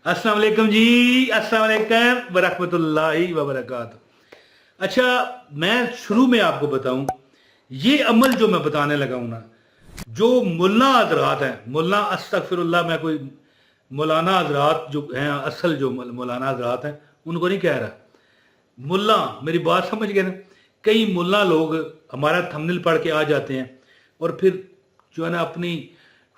अस्सलाम वालेकुम जी, अस्सलाम वालेकुम वरहमतुल्लाहि वबरकातुहू। अच्छा, मैं शुरू में आपको बताऊं, ये अमल जो मैं बताने लगा हूं ना, जो मुल्ला हजरात हैं, मुल्ला अस्तगफिरुल्लाह, मैं कोई मौलाना हजरात जो हैं, असल जो मौलाना हजरात हैं उनको नहीं कह रहा। मुल्ला, मेरी बात समझ गए ना। कई मुल्ला लोग हमारा थंबनेल पढ़ के आ जाते हैं और फिर जो है ना अपनी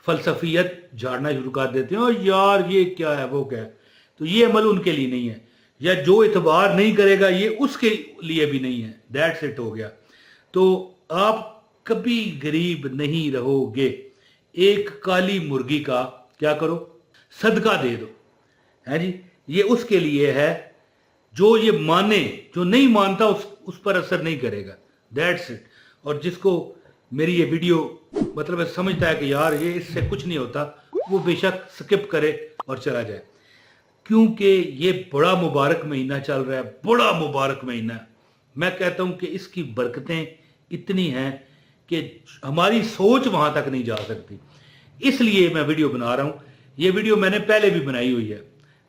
फलसफियत झाड़ना शुरू कर देते हैं, और यार ये क्या है वो क्या है। तो ये अमल उनके लिए नहीं है, या जो इतबार नहीं करेगा ये उसके लिए भी नहीं है। दैट्स इट, हो गया। तो आप कभी गरीब नहीं रहोगे। एक काली मुर्गी का क्या करो, सदका दे दो, है जी। ये उसके लिए है जो ये माने, जो नहीं मानता उस पर असर नहीं करेगा। That's it. और जिसको मेरी ये वीडियो मतलब समझता है कि यार ये इससे कुछ नहीं होता, वो बेशक स्किप करे और चला जाए, क्योंकि ये बड़ा मुबारक महीना चल रहा है, बड़ा मुबारक महीना। मैं कहता हूँ कि इसकी बरकतें इतनी हैं कि हमारी सोच वहां तक नहीं जा सकती। इसलिए मैं वीडियो बना रहा हूँ। ये वीडियो मैंने पहले भी बनाई हुई है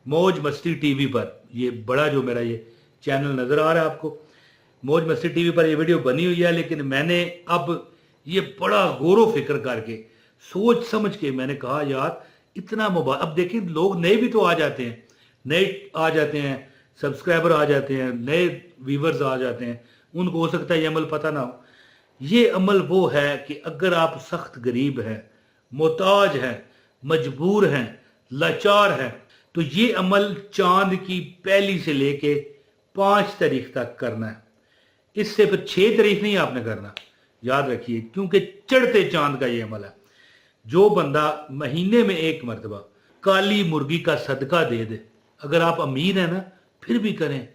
मौज मस्ती टीवी पर। ये बड़ा जो मेरा ये चैनल नजर आ रहा है आपको, मौज मस्ती टीवी पर ये वीडियो बनी हुई है। लेकिन मैंने अब ये बड़ा गौर फिक्र करके सोच समझ के मैंने कहा यार इतना मोबाइल, अब देखिए लोग नए भी तो आ जाते हैं, नए आ जाते हैं, सब्सक्राइबर आ जाते हैं, नए व्यूवर्स आ जाते हैं, उनको हो सकता है ये अमल पता ना हो। ये अमल वो है कि अगर आप सख्त गरीब हैं, मोहताज हैं, मजबूर हैं, लाचार हैं, तो ये अमल चांद की पहली से लेके 5 तारीख तक करना है। इससे फिर 6 तारीख नहीं आपने करना, याद रखिए, क्योंकि चढ़ते चांद का ये अमल है। जो बंदा महीने में एक मरतबा काली मुर्गी का सदका दे दे, अगर आप अमीर हैं ना फिर भी करें,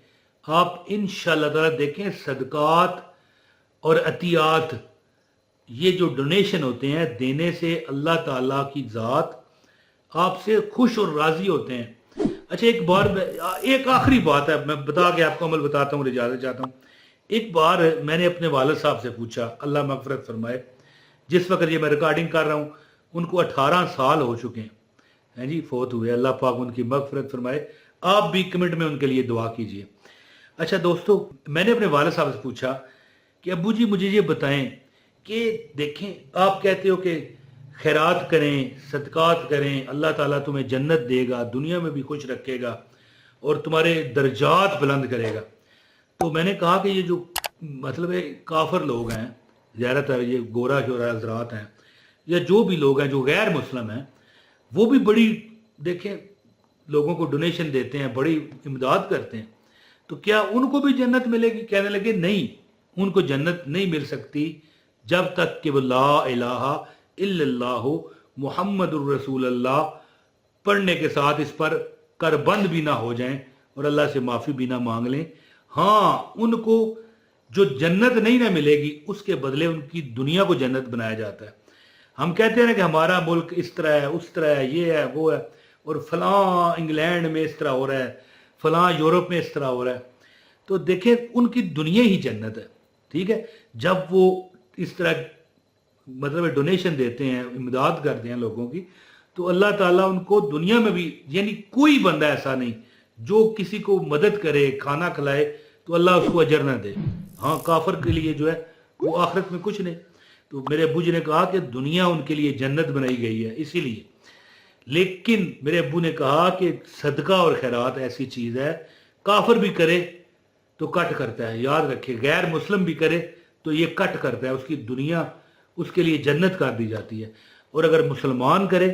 आप इंशाअल्लाह ताला देखें सदकात और अतियात, ये जो डोनेशन होते हैं, देने से अल्लाह ताला की ज़ात आपसे खुश और राज़ी होते हैं। अच्छा, एक बार एक आखिरी बात है, मैं बता के आपको अमल बताता हूँ, इजाज़त चाहता हूँ। एक बार मैंने अपने वालिद साहब से पूछा, अल्लाह मगफरत फरमाए, जिस वक्त ये मैं रिकॉर्डिंग कर रहा हूँ उनको 18 साल हो चुके हैं जी, फोत हुए। अल्लाह पाक उनकी मगफरत फरमाए। आप भी कमेंट में उनके लिए दुआ कीजिए। अच्छा दोस्तों, मैंने अपने वालिद साहब से पूछा कि अब्बू जी मुझे ये बताएं कि देखें आप कहते हो कि खैरात करें, सदकात करें, अल्लाह ताला तुम्हें जन्नत देगा, दुनिया में भी खुश रखेगा और तुम्हारे दर्जात बुलंद करेगा। तो मैंने कहा कि ये जो मतलब है काफिर लोग हैं, ज़्यादातर ये गोरा शोरा हजरात हैं, या जो भी लोग हैं जो गैर मुस्लिम हैं, वो भी बड़ी देखें लोगों को डोनेशन देते हैं, बड़ी इमदाद करते हैं, तो क्या उनको भी जन्नत मिलेगी? कहने लगे नहीं, उनको जन्नत नहीं मिल सकती जब तक कि वो ला इलाहा इल्लल्लाहु मुहम्मदुर रसूलुल्लाह पढ़ने के साथ इस पर करबंद भी ना हो जाएं और अल्लाह से माफ़ी भी ना मांग लें। हाँ, उनको जो जन्नत नहीं ना मिलेगी उसके बदले उनकी दुनिया को जन्नत बनाया जाता है। हम कहते हैं ना कि हमारा मुल्क इस तरह है, उस तरह है, ये है, वो है, और फलां इंग्लैंड में इस तरह हो रहा है, फलां यूरोप में इस तरह हो रहा है। तो देखें उनकी दुनिया ही जन्नत है, ठीक है। जब वो इस तरह मतलब डोनेशन देते हैं, इमदाद करते हैं लोगों की, तो अल्लाह ताला उनको दुनिया में भी, यानी कोई बंदा ऐसा नहीं जो किसी को मदद करे, खाना खिलाए तो अल्लाह उसको अजर ना दे। हाँ, काफिर के लिए जो है वो आखिरत में कुछ नहीं। तो मेरे अब्बू जी ने कहा कि दुनिया उनके लिए जन्नत बनाई गई है इसीलिए। लेकिन मेरे अब्बू ने कहा कि सदका और खैरात ऐसी चीज़ है, काफिर भी करे तो कट करता है, याद रखिए, गैर मुस्लिम भी करे तो ये कट करता है, उसकी दुनिया उसके लिए जन्नत कर दी जाती है। और अगर मुसलमान करे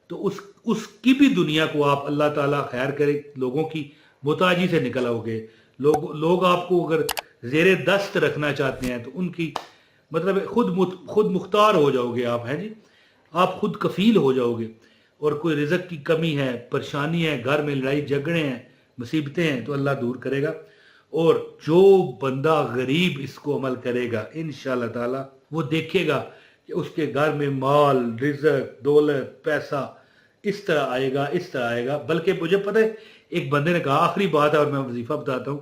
तो उसकी भी दुनिया को आप अल्लाह ताला खैर करे, लोगों की मोहताजी से निकल आओगे। लोग आपको अगर जेरे दस्त रखना चाहते हैं तो उनकी मतलब खुद मुख्तार हो जाओगे आप, हैं जी, आप खुद कफील हो जाओगे। और कोई रिज़्क़ की कमी है, परेशानी है, घर में लड़ाई झगड़े हैं, मुसीबतें हैं, तो अल्लाह दूर करेगा। और जो बंदा गरीब इसको अमल करेगा इंशाअल्लाह ताला वो देखेगा कि उसके घर में माल, रिज़्क़, दौलत, पैसा इस तरह आएगा, इस तरह आएगा। बल्कि मुझे पता है एक बंदे ने कहा, आखिरी बात है और मैं वजीफा बताता हूँ,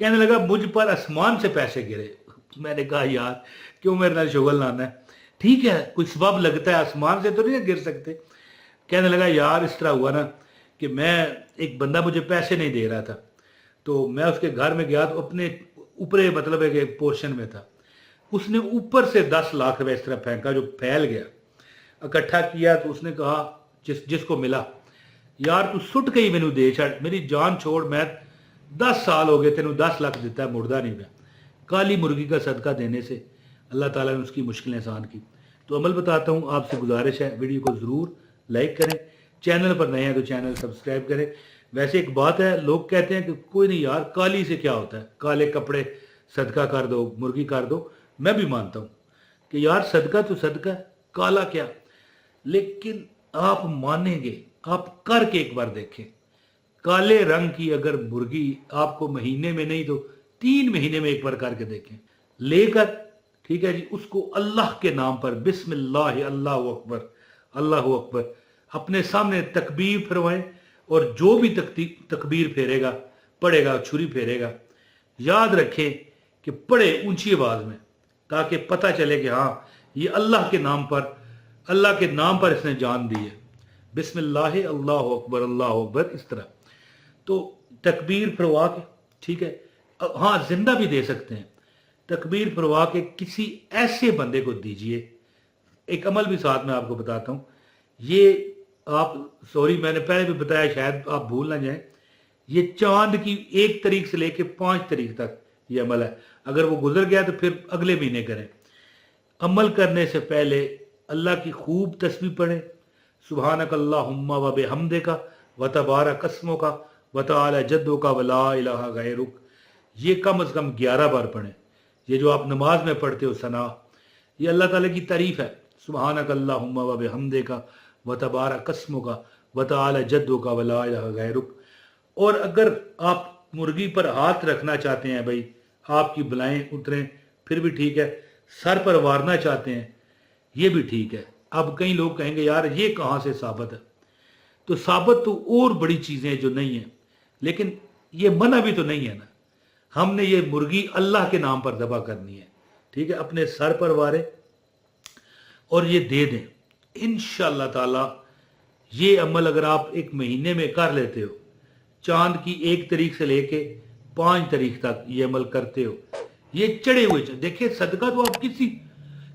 कहने लगा मुझ पर आसमान से पैसे गिरे। मैंने कहा यार क्यों मेरे नाल शुगल लाना है, ठीक है कोई सबब लगता है, आसमान से तो नहीं गिर सकते। कहने लगा यार इस तरह हुआ ना کہ میں ایک بندہ مجھے پیسے نہیں دے رہا تھا، تو میں اس کے گھر میں گیا تو اپنے اوپرے مطلب ہے کہ ایک پورشن میں تھا، اس نے اوپر سے 10 لاکھ روپے اس طرح پھینکا جو پھیل گیا، اکٹھا کیا تو اس نے کہا جس کو ملا، یار تو سٹ گئی مینو دے چھڑ، میری جان چھوڑ، میں 10 سال ہو گئے تینوں 10 لاکھ دیتا ہے مردہ نہیں پیا۔ کالی مرغی کا صدقہ دینے سے اللہ تعالیٰ نے اس کی مشکلیں آسان کی۔ تو عمل بتاتا ہوں، آپ سے گزارش ہے ویڈیو کو ضرور لائک کریں، چینل پر نئے ہیں تو چینل سبسکرائب کریں۔ ویسے ایک بات ہے، لوگ کہتے ہیں کہ کوئی نہیں یار کالی سے کیا ہوتا ہے، کالے کپڑے صدقہ کر دو، مرغی کر دو، میں بھی مانتا ہوں کہ یار صدقہ تو صدقہ ہے، کالا کیا، لیکن آپ مانیں گے، آپ کر کے ایک بار دیکھیں، کالے رنگ کی اگر مرغی آپ کو مہینے میں نہیں تو 3 مہینے میں ایک بار کر کے دیکھیں، لے کر، ٹھیک ہے جی، اس کو اللہ کے نام پر بسم اللہ اللہ اکبر اللہ اکبر اپنے سامنے تکبیر پھروائیں، اور جو بھی تکبیر پھیرے گا پڑھے گا، چھری پھیرے گا، یاد رکھیں کہ پڑھے اونچی آواز میں، تاکہ پتہ چلے کہ ہاں یہ اللہ کے نام پر اس نے جان دی ہے، بسم اللہ اللہ اکبر اس طرح۔ تو تکبیر پھروا کے، ٹھیک ہے، ہاں زندہ بھی دے سکتے ہیں، تکبیر پھروا کے کسی ایسے بندے کو دیجئے۔ ایک عمل بھی ساتھ میں آپ کو بتاتا ہوں، یہ آپ سوری میں نے پہلے بھی بتایا، شاید آپ بھول نہ جائیں، یہ چاند کی 1 تاریخ سے لے کے 5 تاریخ تک یہ عمل ہے، اگر وہ گزر گیا تو پھر اگلے مہینے کریں۔ عمل کرنے سے پہلے اللہ کی خوب تسبیح پڑھیں، سبحانک اللہم و بحمدک و تبارک اسمک و تعالی جدک و لا الہ غیرک، یہ کم از کم 11 بار پڑھیں۔ یہ جو آپ نماز میں پڑھتے ہو ثنا، یہ اللہ تعالیٰ کی تعریف ہے، سبحانک اللہم و بحمدک و تبارک اسمک و تعالی جدک و لا الہ غیرک۔ اور اگر آپ مرغی پر ہاتھ رکھنا چاہتے ہیں، بھائی آپ کی بلائیں اتریں، پھر بھی ٹھیک ہے، سر پر وارنا چاہتے ہیں، یہ بھی ٹھیک ہے۔ اب کئی لوگ کہیں گے یار یہ کہاں سے ثابت ہے؟ تو ثابت تو اور بڑی چیزیں جو نہیں ہیں، لیکن یہ منع بھی تو نہیں ہے نا۔ ہم نے یہ مرغی اللہ کے نام پر ذبح کرنی ہے، ٹھیک ہے، اپنے سر پر وارے اور یہ دے دیں انشاءاللہ تعالی۔ یہ عمل اگر آپ 1 مہینے میں کر لیتے ہو، چاند کی 1 تاریخ سے لے کے 5 تاریخ تک یہ عمل کرتے ہو، یہ چڑھے ہوئے دیکھیں، صدقہ تو آپ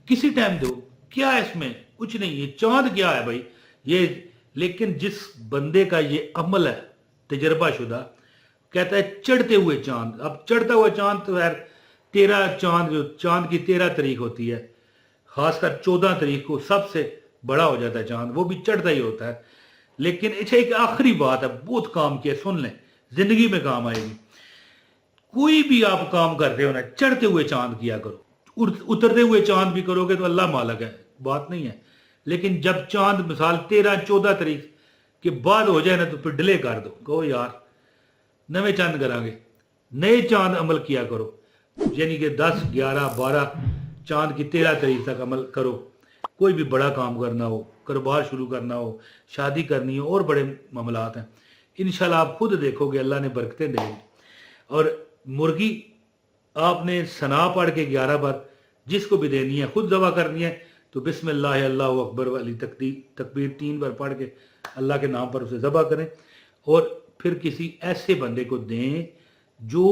کسی ٹائم دو، کیا ہے اس میں؟ کچھ نہیں، یہ چاند کیا ہے بھائی یہ، لیکن جس بندے کا یہ عمل ہے تجربہ شدہ، کہتا ہے چڑھتے ہوئے چاند، اب چڑھتا ہوا چاند تو خیر 13 چاند، جو چاند کی 13 تاریخ ہوتی ہے، خاص کر 14 تاریخ کو سب سے بڑا ہو جاتا ہے چاند، وہ بھی چڑھتا ہی ہوتا ہے۔ لیکن اچھا ایک آخری بات ہے، بہت کام کی ہے، سن لیں، زندگی میں کام آئے گی۔ کوئی بھی آپ کام کرتے ہو نا، چڑھتے ہوئے چاند کیا کرو، اترتے ہوئے چاند بھی کرو گے تو اللہ مالک ہے، بات نہیں ہے، لیکن جب چاند مثال 13-14 تاریخ کے بعد ہو جائے نا تو پھر ڈیلے کر دو، کہو یار نویں چاند کریں گے، نئے چاند عمل کیا کرو، یعنی کہ 10 11 12 چاند کی 13 تاریخ تک عمل کرو۔ کوئی بھی بڑا کام کرنا ہو، کاروبار شروع کرنا ہو، شادی کرنی ہو، اور بڑے معاملات ہیں، انشاءاللہ آپ خود دیکھو گے اللہ نے برکتیں دیں گی۔ اور مرغی آپ نے ثنا پڑھ کے 11 بار جس کو بھی دینی ہے، خود ذبح کرنی ہے تو بسم اللہ اللہ اکبر والی تکبیر 3 بار پڑھ کے اللہ کے نام پر اسے ذبح کریں، اور پھر کسی ایسے بندے کو دیں جو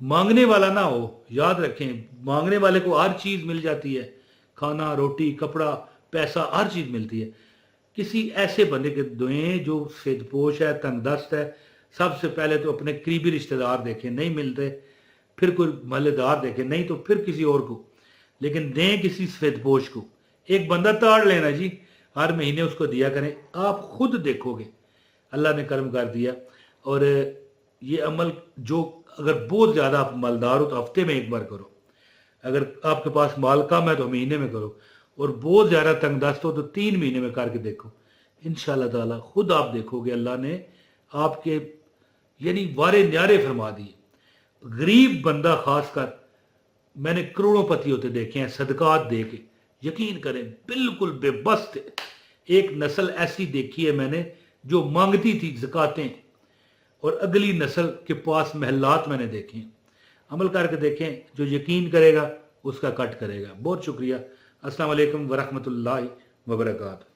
مانگنے والا نہ ہو۔ یاد رکھیں، مانگنے والے کو ہر چیز مل جاتی ہے، کھانا، روٹی، کپڑا، پیسہ، ہر چیز ملتی ہے۔ کسی ایسے بندے کے دیں جو سید پوش ہے، تنگ دست ہے۔ سب سے پہلے تو اپنے قریبی رشتہ دار دیکھیں، نہیں ملتے پھر کوئی محلے دار دیکھیں، نہیں تو پھر کسی اور کو، لیکن دیں کسی سفید پوش کو۔ ایک بندہ تاڑ لینا جی، ہر مہینے اس کو دیا کریں، آپ خود دیکھو گے اللہ نے کرم کر دیا۔ اور یہ عمل جو اگر بہت زیادہ آپ مالدار ہو تو ہفتے میں 1 بار کرو، اگر آپ کے پاس مال کم ہے تو مہینے میں کرو، اور بہت زیادہ تنگ دست ہو تو 3 مہینے میں کر کے دیکھو، انشاءاللہ تعالی خود آپ دیکھو گے اللہ نے آپ کے یعنی وارے نیارے فرما دیے۔ غریب بندہ خاص کر، میں نے کروڑوں پتی ہوتے دیکھے ہیں صدقات دے کے، یقین کریں بالکل بے بس تھے۔ ایک نسل ایسی دیکھی ہے میں نے جو مانگتی تھی زکاتیں، اور اگلی نسل کے پاس محلات میں نے دیکھے ہیں۔ عمل کر کے دیکھیں، جو یقین کرے گا اس کا کٹ کرے گا۔ بہت شکریہ، السلام علیکم ورحمۃ اللہ وبرکاتہ۔